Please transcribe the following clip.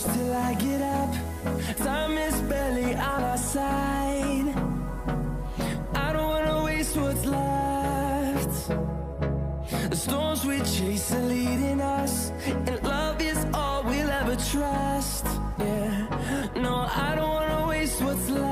close till I get up. Time is barely on our side. I don't wanna waste what's left. The storms we chase are leading us, and love is all we'll ever trust. Yeah, no, I don't wanna waste what's left.